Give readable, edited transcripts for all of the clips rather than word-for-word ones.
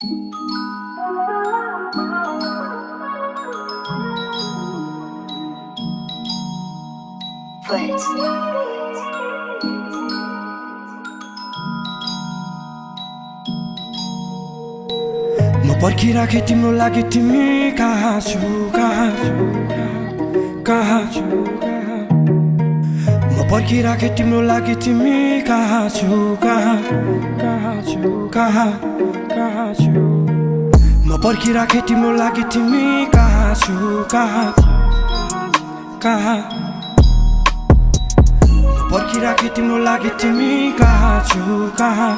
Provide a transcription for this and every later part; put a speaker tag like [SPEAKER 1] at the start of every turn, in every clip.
[SPEAKER 1] म पर्खिराखे तिम्रो लागि तिमी कहाँ छु कहाँ छु म पर्खिराखे तिम्रो लागि तिमी कहाँ छु कहाँ छु म पर्खिराखे तिम्रो लागि तिमी कहाँ छु कहाँ म पर्खिराखे तिम्रो लागि तिमी कहाँ छु कहाँ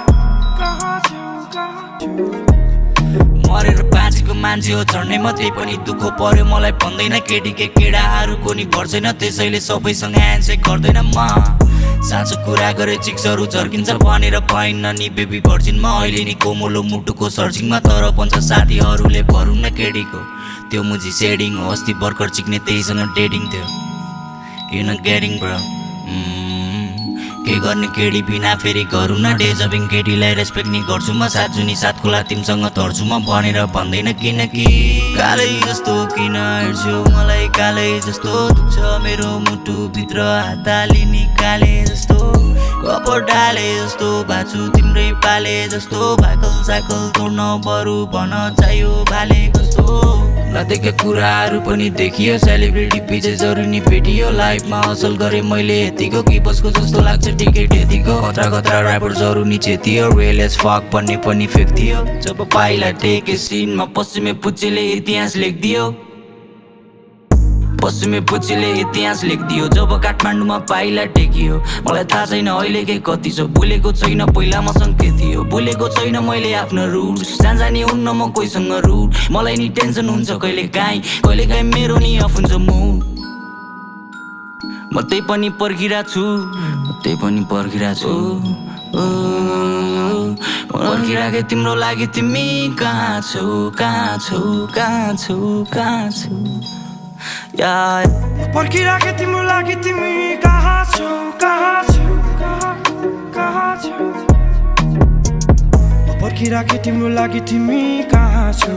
[SPEAKER 2] मरेर बाँचेको मान्छे हो झर्ने मात्रै पनि दुःख पर्यो मलाई भन्दैन केटीके केडाहरूको नि पर्दैन त्यसैले सबैसँग ह्यान्डसेक गर्दैन म साँचो कुरा गरे चिक्सहरू झर्किन्छ भनेर पाइन्न नि बेबी भर्जिन म अहिले नि कोमलो मुटुको सर्चिङमा तर भन्छ साथीहरूले भरौँ न केटीको त्यो मुजी सेडिङ हो अस्ति भर्खर चिक्ने त्यहीसँग डेटिङ थियो यु न गेटिङ ब्रो के गर्ने केडी बिना फेरि गरौँ न डेजबिङ केटीलाई रेस्पेक्ट नि गर्छु म साथ जुनी साथ खोला तिमीसँग धर्छु म भनेर भन्दैन किनकि कालै जस्तो किन हेर्छु मलाई कालै जस्तो दुख्छ मेरो मुटु भित्र हाताले निकाले जस्तो कपर डाले जस्तो बाछु तिम्रै पाले जस्तो भाकल साकल तोड्न बरु भन चाहियो भाले कस्तो नदेखेका कुराहरू पनि देखियो सेलिब्रिटी पछि जरुरी नि भेटियो लाइफमा असल गरे मैले यतिको कि बसको जस्तो लाग्छ टिकट यतिको खतरा खतरा ऱ्यापर जरुरी चेतियो रियल एज फक भन्ने पनि फेक थियो जब पाइला टेके सिनमा पश्चिमे पुच्चीले इतिहास लेखिदियो पश्चिमे पुच्चीले इतिहास लेखिदियो जब काठमाडौँमा पाइला टेकियो मलाई थाहा छैन अहिले के कति छ भुलेको छैन पहिला मसँग के थियो भुलेको छैन मैले आफ्नो रुट जानी हुन्न म कोहीसँग रुट मलाई नि टेन्सन हुन्छ कहिले काहीँ मेरो नि अफ हुन्छ मुड म त्यही पनि पर्खिरहेको छु पर्खिराखे तिम्रो लागि तिमी कहाँ छौ
[SPEAKER 1] पर्खिराखे तिम्रो लागि तिमी कहाँ छौ पर्खिराखे तिम्रो लागि तिमी कहाँ छौ